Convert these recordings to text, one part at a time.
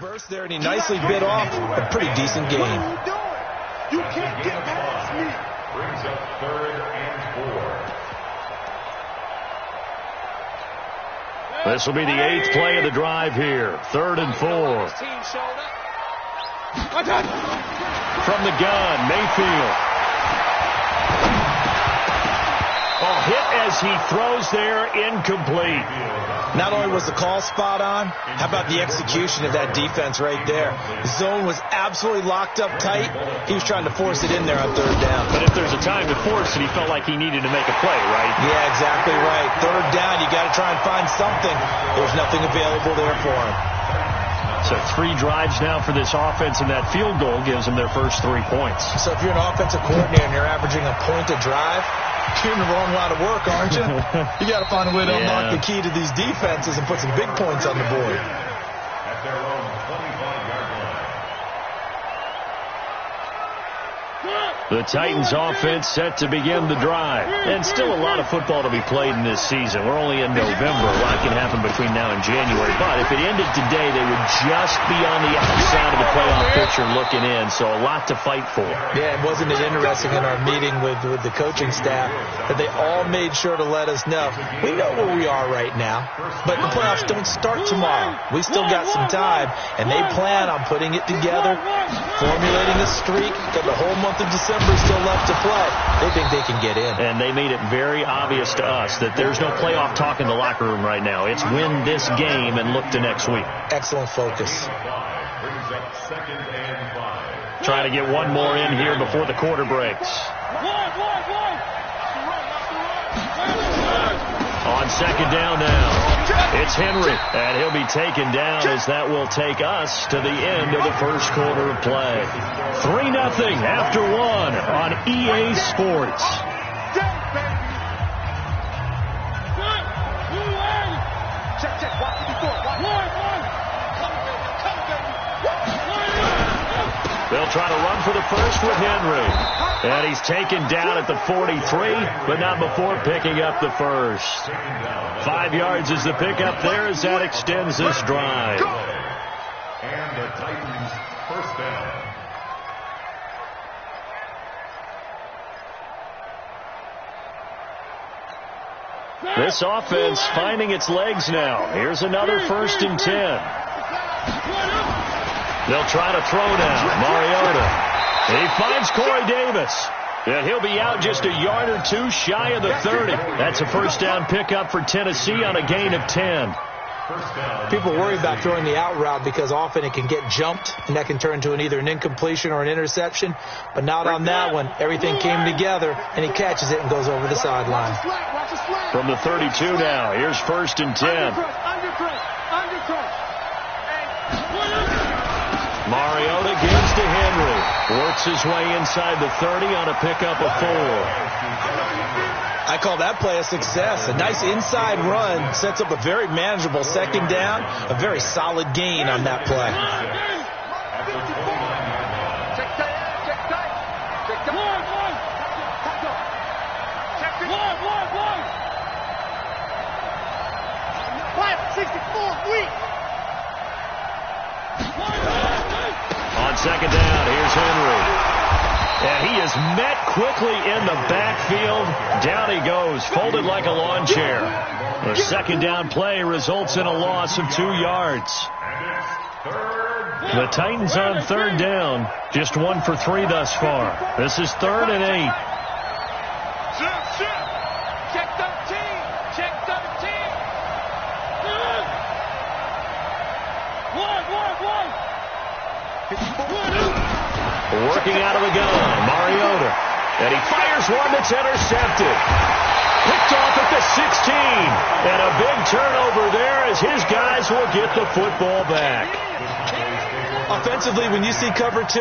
burst there, and he nicely bit off a pretty decent gain. What are you doing? You can't get past me. Brings up 3rd and 4. This will be the 8th play of the drive here. 3rd and 4. From the gun, Mayfield. Oh, hit as he throws there, incomplete. Not only was the call spot on, how about the execution of that defense right there? The zone was absolutely locked up tight. He was trying to force it in there on 3rd down. But if there's a time to force it, he felt like he needed to make a play, right? Yeah, exactly right. 3rd down, you got to try and find something. There's nothing available there for him. So 3 drives now for this offense, and that field goal gives them their first 3 points. So if you're an offensive coordinator and you're averaging a point a drive, you're in the wrong line of work, aren't you? You got to find a way to unlock the key to these defenses and put some big points on the board. At their own 25-yard line. The Titans offense set to begin the drive. And still a lot of football to be played in this season. We're only in November. A lot can happen between now and January. But if it ended today, they would just be on the outside of the playoff picture looking in. So a lot to fight for. Yeah, and wasn't it interesting in our meeting with the coaching staff that they all made sure to let us know, we know where we are right now, but the playoffs don't start tomorrow. We still got some time, and they plan on putting it together, formulating a streak, got the whole month of December still left to play. They think they can get in. And they made it very obvious to us that there's no playoff talk in the locker room right now. It's win this game and look to next week. Excellent focus. Trying to get one more in here before the quarter breaks. On 2nd down now. It's Henry, and he'll be taken down as that will take us to the end of the first quarter of play. 3-0 after 1 on EA Sports. They'll try to run for the first with Henry. And he's taken down at the 43, but not before picking up the first. 5 yards is the pickup there as that extends this drive. And the Titans first down. This offense finding its legs now. Here's another 1st and 10. They'll try to throw now. Mariota. He finds Corey Davis. And he'll be out just a yard or 2 shy of the 30. That's a first down pickup for Tennessee on a gain of 10. People worry about throwing the out route because often it can get jumped, and that can turn into either an incompletion or an interception. But not on that one. Everything came together, and he catches it and goes over the sideline. From the 32 now, here's 1st and 10. Mariota gives to Henry. Works his way inside the 30 on a pickup of 4. I call that play a success. A nice inside run sets up a very manageable 2nd down. A very solid gain on that play. On 2nd down, here's Henry. And he is met quickly in the backfield. Down he goes, folded like a lawn chair. The 2nd down play results in a loss of 2 yards. The Titans on 3rd down, just 1 for 3 thus far. This is 3rd and 8. Check 13. Check 13. Working out of the gun, Mariota. And he fires one that's intercepted. Picked off at the 16. And a big turnover there as his guys will get the football back. Offensively, when you see cover 2,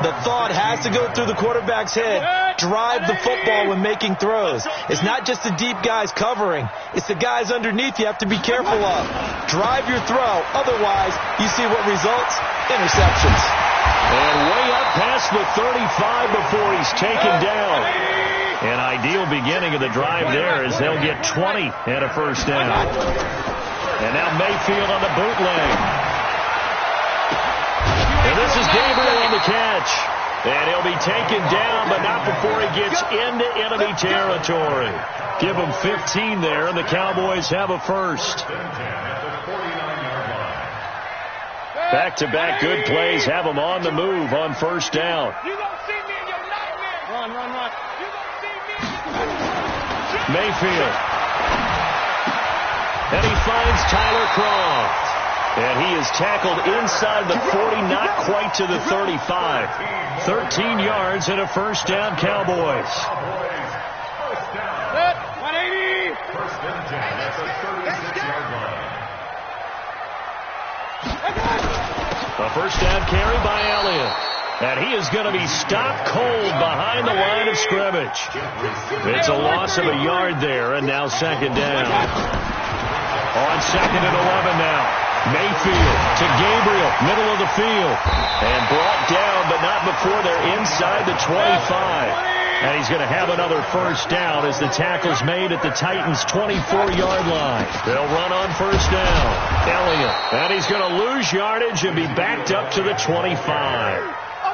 the thought has to go through the quarterback's head. Drive the football when making throws. It's not just the deep guys covering. It's the guys underneath you have to be careful of. Drive your throw. Otherwise, you see what results? Interceptions. And way up past the 35 before he's taken down. An ideal beginning of the drive there as they'll get 20 and a first down. And now Mayfield on the bootleg. Gabriel on the catch. And he'll be taken down, but not before he gets into enemy territory. Give him 15 there, and the Cowboys have a first. Back-to-back good plays have them on the move on first down. You don't see me in your nightmare. Run. You don't see me. Mayfield. And he finds Tyler Croft. And he is tackled inside the 40, not quite to the 35. 13 yards and a first down, Cowboys. Set, 180. First and 10 at the 36-yard line. A first down carry by Elliott. And he is going to be stopped cold behind the line of scrimmage. It's a loss of a yard there, and now second down. On second and 11 now. Mayfield to Gabriel, middle of the field. And brought down, but not before they're inside the 25. And he's going to have another first down as the tackle's made at the Titans' 24-yard line. They'll run on first down. Elliott. And he's going to lose yardage and be backed up to the 25.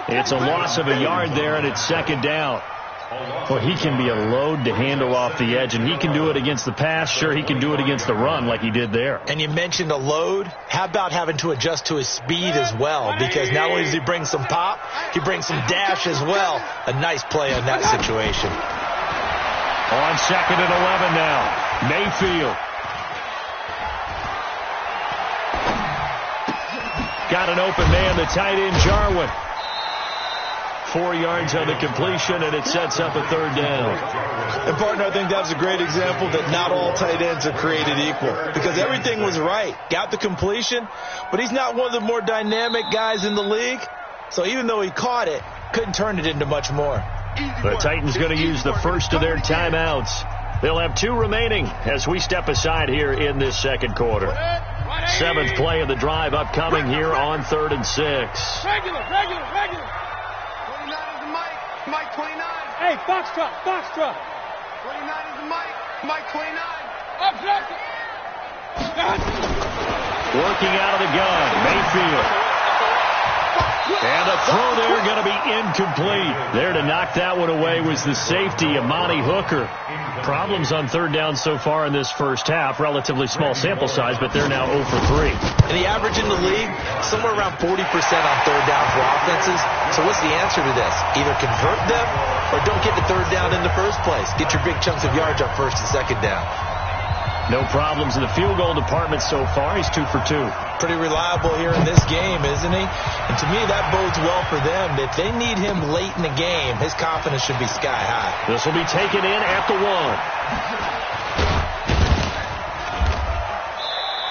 It's a loss of a yard there, and it's second down. Well, he can be a load to handle off the edge, and he can do it against the pass. Sure, he can do it against the run like he did there. And you mentioned a load. How about having to adjust to his speed as well? Because not only does he bring some pop, he brings some dash as well. A nice play on that situation. On second and 11 now. Mayfield. Got an open man, the tight end, Jarwin. 4 yards on the completion, and it sets up a third down. And, partner, I think that's a great example that not all tight ends are created equal. Because everything was right. Got the completion, but he's not one of the more dynamic guys in the league. So even though he caught it, couldn't turn it into much more. The Titans going to use the first of their timeouts. They'll have 2 remaining as we step aside here in this second quarter. 7th play of the drive upcoming here on 3rd and 6. Regular. 29 is the Mike. Mike 29. Hey, Foxtrot. 29 is the Mike 29. Objection. Working out of the gun, Mayfield. And the throw there going to be incomplete. There to knock that one away was the safety, Amani Hooker. Problems on third down so far in this first half. Relatively small sample size, but they're now 0 for 3. And the average in the league, somewhere around 40% on third down for offenses. So what's the answer to this? Either convert them or don't get the third down in the first place. Get your big chunks of yards on first and second down. No problems in the field goal department so far. He's 2 for 2. Pretty reliable here in this game, isn't he? And to me, that bodes well for them. If they need him late in the game, his confidence should be sky high. This will be taken in at the 1.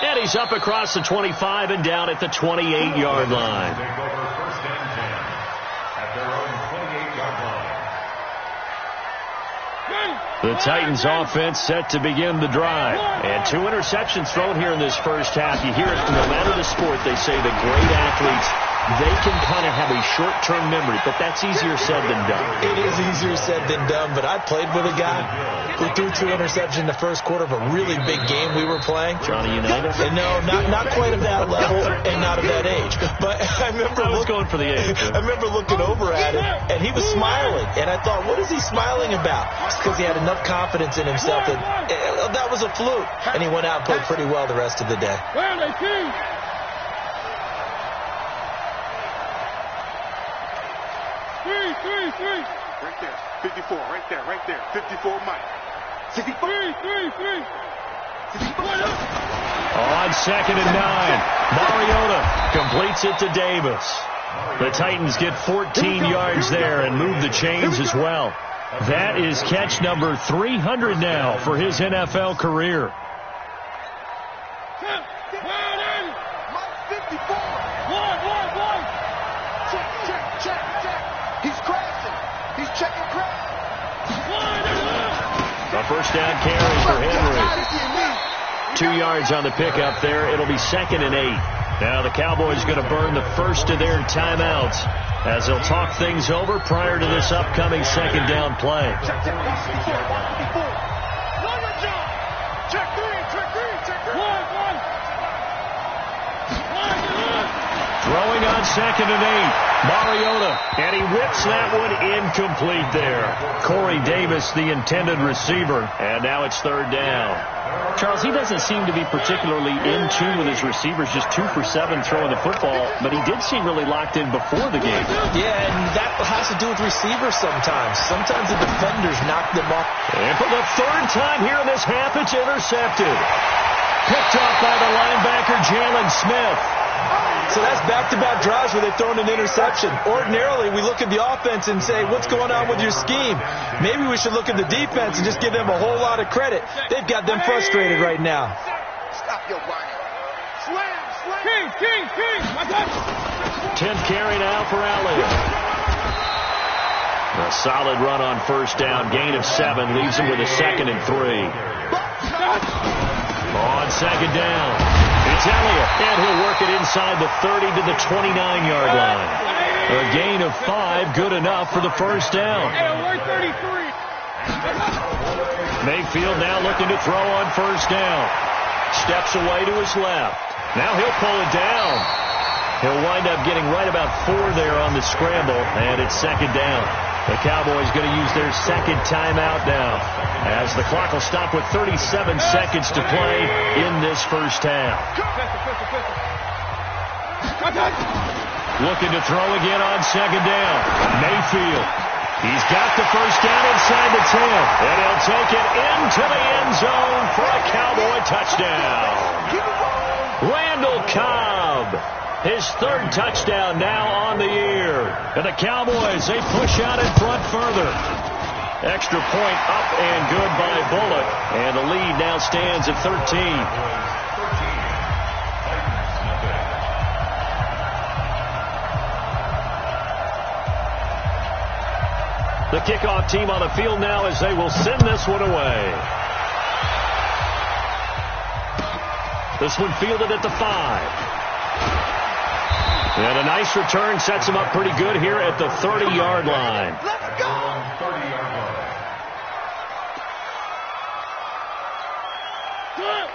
And he's up across the 25 and down at the 28-yard line. Take over first and 10 at their own 28-yard line. The Titans offense set to begin the drive. And 2 interceptions thrown here in this first half. You hear it from no matter the sport, they say the great athletes, they can kind of have a short-term memory, but that's easier said than done. It is easier said than done, but I played with a guy who threw 2 interceptions in the first quarter of a really big game we were playing. Johnny Unitas? And no, not quite of that level and not of that age. But I remember going for the age. I remember looking over at him, and he was smiling. And I thought, what is he smiling about? It's because he had enough confidence in himself that was a fluke. And he went out and played pretty well the rest of the day. Where are they, King? Three. Right there. 54. Right there. 54, Mike. 54. Three. On second and 9, Mariota completes it to Davis. The Titans get 14 yards there and move the chains as well. That is catch number 300 now for his NFL career. Mike 54. One. Check. He's crashing. He's checking crash. A first down carry for Henry. 2 yards on the pickup there. It'll be second and 8. Now the Cowboys going to burn the first of their timeouts as they'll talk things over prior to this upcoming second down play. Check 3. One. Throwing on 2nd and 8. Mariota. And he whips that one incomplete there. Corey Davis, the intended receiver. And now it's 3rd down. Charles, he doesn't seem to be particularly in tune with his receivers, just 2 for 7 throwing the football, but he did seem really locked in before the game. Yeah, and that has to do with receivers sometimes. Sometimes the defenders knock them off. And for the 3rd time here in this half, it's intercepted. Picked off by the linebacker, Jalen Smith. So that's back-to-back drives where they've thrown an interception. Ordinarily, we look at the offense and say, what's going on with your scheme? Maybe we should look at the defense and just give them a whole lot of credit. They've got them frustrated right now. Stop your whining. Slam. King. 10th carry now for Elliott. A solid run on 1st down. Gain of 7 leaves him with a 2nd and 3. On 2nd down. It's Elliott, and he'll work it inside the 30 to the 29-yard line. A gain of 5, good enough for the 1st down. Mayfield now looking to throw on 1st down. Steps away to his left. Now he'll pull it down. He'll wind up getting right about 4 there on the scramble, and it's 2nd down. The Cowboys going to use their 2nd timeout now, as the clock will stop with 37 seconds to play in this 1st half. Looking to throw again on 2nd down. Mayfield. He's got the 1st down inside the 10, and he'll take it into the end zone for a Cowboy touchdown. Randall Cobb. His 3rd touchdown now on the year. And the Cowboys, they push out in front further. Extra point up and good by Bullock. And the lead now stands at 13. The kickoff team on the field now as they will send this one away. This one fielded at the 5. And a nice return sets him up pretty good here at the 30-yard line. Let's go! 30-yard line.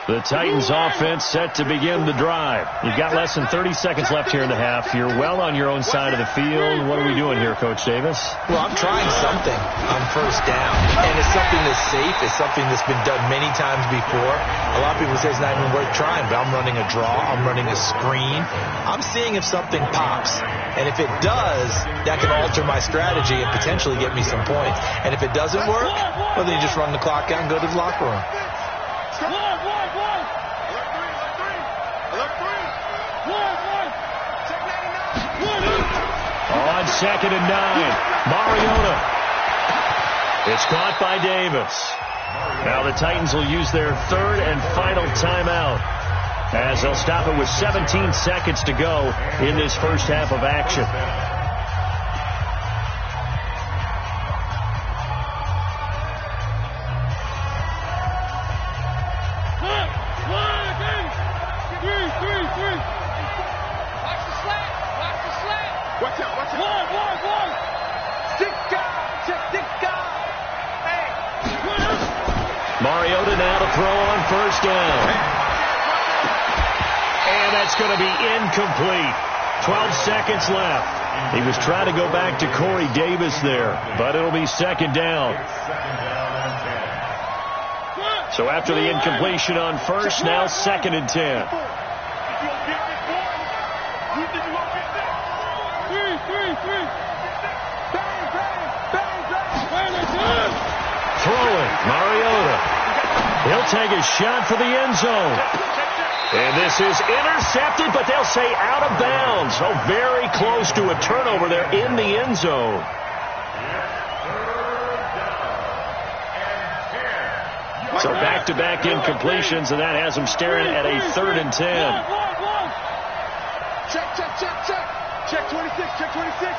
The Titans offense set to begin the drive. You've got less than 30 seconds left here in the half. You're well on your own side of the field. What are we doing here, Coach Davis? Well, I'm trying something on 1st down. And it's something that's safe. It's something that's been done many times before. A lot of people say it's not even worth trying, but I'm running a draw. I'm running a screen. I'm seeing if something pops. And if it does, that can alter my strategy and potentially get me some points. And if it doesn't work, well, then you just run the clock out and go to the locker room. On 2nd and 9, Mariota. It's caught by Davis. Now the Titans will use their 3rd and final timeout, as they'll stop it with 17 seconds to go in this 1st half of action. Mariota now to throw on 1st down. And that's going to be incomplete. 12 seconds left. He was trying to go back to Corey Davis there, but it'll be 2nd down. So after the incompletion on 1st, now 2nd and 10. Throwing, Mariota. He'll take a shot for the end zone. And this is intercepted, but they'll say out of bounds. So very close to a turnover there in the end zone. So back-to-back incompletions, and that has them staring at a 3rd and 10. Check. Check 26, check 26.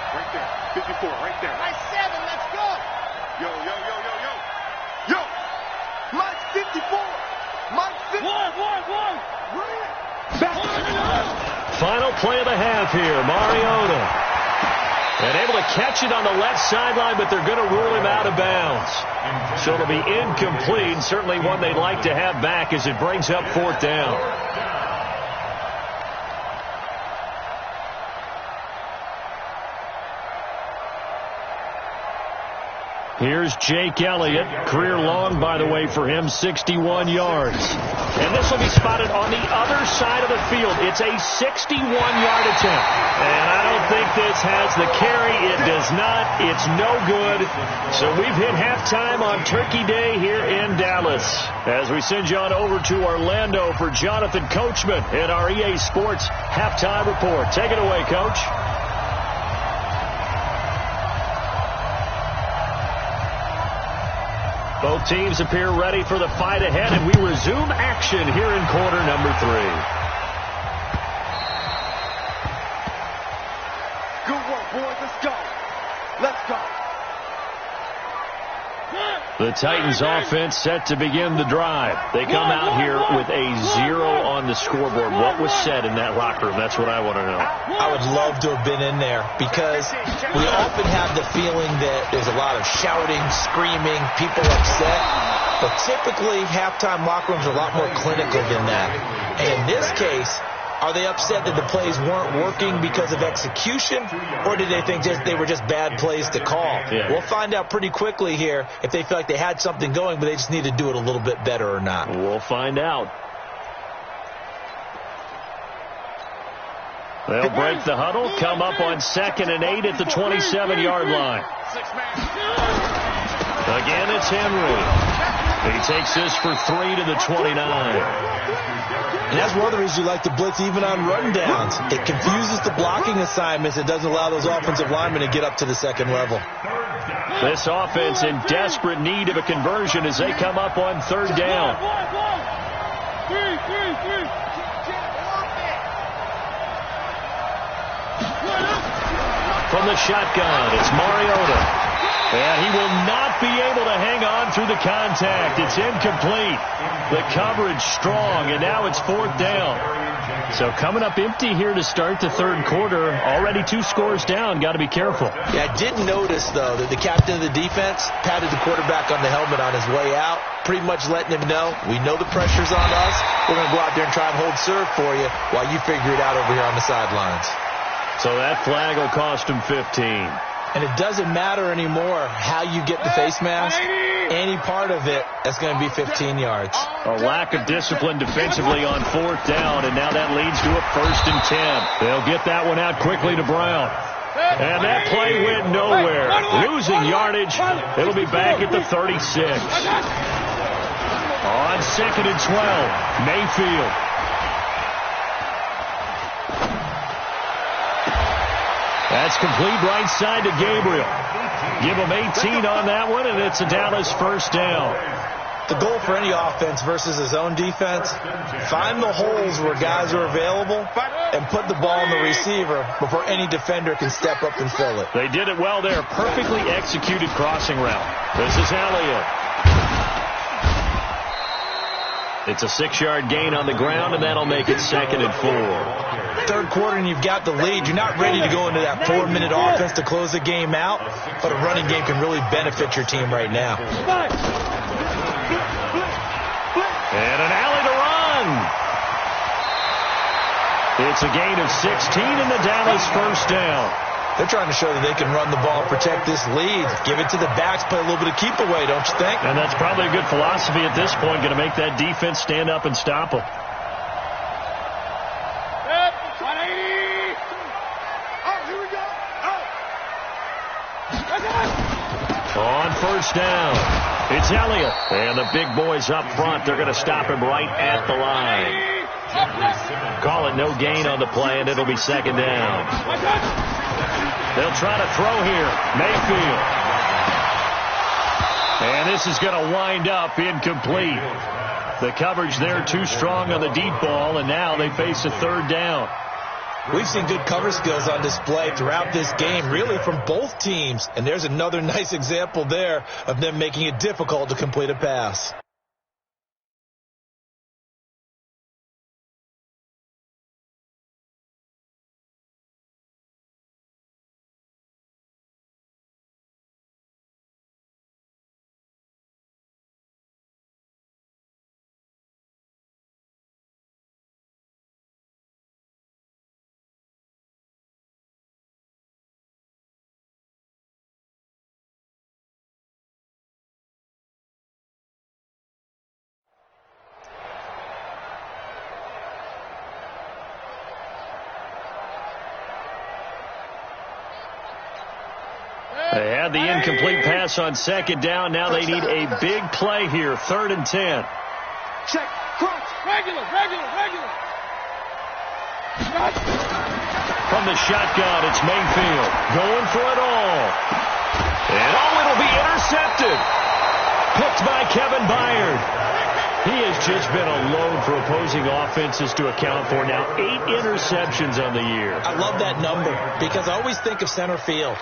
Right there, 54, right there. Nice 7, let's go. Yo. Mike 54. Mike 54. Final play of the half here, Mariota. And able to catch it on the left sideline, but they're going to rule him out of bounds. So it'll be incomplete, and certainly one they'd like to have back as it brings up 4th down. Here's Jake Elliott. Career long, by the way, for him, 61 yards. And this will be spotted on the other side of the field. It's a 61-yard attempt. And I don't think this has the carry. It does not. It's no good. So we've hit halftime on Turkey Day here in Dallas. As we send you on over to Orlando for Jonathan Coachman in our EA Sports Halftime Report. Take it away, Coach. Both teams appear ready for the fight ahead, and we resume action here in quarter number 3. Good work, boys. Let's go. Let's go. The Titans offense set to begin the drive. They come out here with a 0 on the scoreboard. What was said in that locker room? That's what I want to know. I would love to have been in there because we often have the feeling that there's a lot of shouting, screaming, people upset. But typically, halftime locker rooms are a lot more clinical than that. And in this case, are they upset that the plays weren't working because of execution, or did they think they were just bad plays to call? Yeah. We'll find out pretty quickly here if they feel like they had something going, but they just need to do it a little bit better or not. We'll find out. They'll break the huddle, come up on 2nd and 8 at the 27-yard line. Again, it's Henry. He takes this for 3 to the 29. And that's one of the reasons you like to blitz even on run downs. It confuses the blocking assignments. It doesn't allow those offensive linemen to get up to the 2nd level. This offense in desperate need of a conversion as they come up on 3rd down. From the shotgun, it's Mariota. And he will not be able to hang on through the contact. It's incomplete. The coverage strong, and now it's 4th down. So coming up empty here to start the 3rd quarter. Already 2 scores down. Got to be careful. Yeah, I did notice, though, that the captain of the defense patted the quarterback on the helmet on his way out, pretty much letting him know, we know the pressure's on us. We're going to go out there and try and hold serve for you while you figure it out over here on the sidelines. So that flag will cost him 15. And it doesn't matter anymore how you get the face mask. Any part of it, that's going to be 15 yards. A lack of discipline defensively on 4th down, and now that leads to a 1st and 10. They'll get that one out quickly to Brown. And that play went nowhere. Losing yardage. It'll be back at the 36. On 2nd and 12, Mayfield. That's complete right side to Gabriel. Give him 18 on that one, and it's a Dallas 1st down. The goal for any offense versus his own defense, find the holes where guys are available and put the ball in the receiver before any defender can step up and fill it. They did it well there. Perfectly executed crossing route. This is Elliott. It's a 6-yard gain on the ground, and that'll make it 2nd and 4. 3rd quarter and you've got the lead. You're not ready to go into that 4-minute offense to close the game out, but a running game can really benefit your team right now. And an alley to run. It's a gain of 16 in the Dallas 1st down. They're trying to show that they can run the ball, protect this lead, give it to the backs, play a little bit of keep away, don't you think? And that's probably a good philosophy at this point, going to make that defense stand up and stop them. On 1st down, it's Elliott. And the big boys up front, they're going to stop him right at the line. Call it no gain on the play, and it'll be 2nd down. They'll try to throw here. Mayfield. And this is going to wind up incomplete. The coverage there too strong on the deep ball, and now they face a 3rd down. We've seen good cover skills on display throughout this game, really from both teams. And there's another nice example there of them making it difficult to complete a pass. They had the incomplete pass on second down. Now they need a big play here, 3rd and 10. Check. Crunch. Regular. From the shotgun, it's Mayfield going for it all. And it'll be intercepted. Picked by Kevin Byard. He has just been a load for opposing offenses to account for. Now 8 interceptions on the year. I love that number because I always think of center field.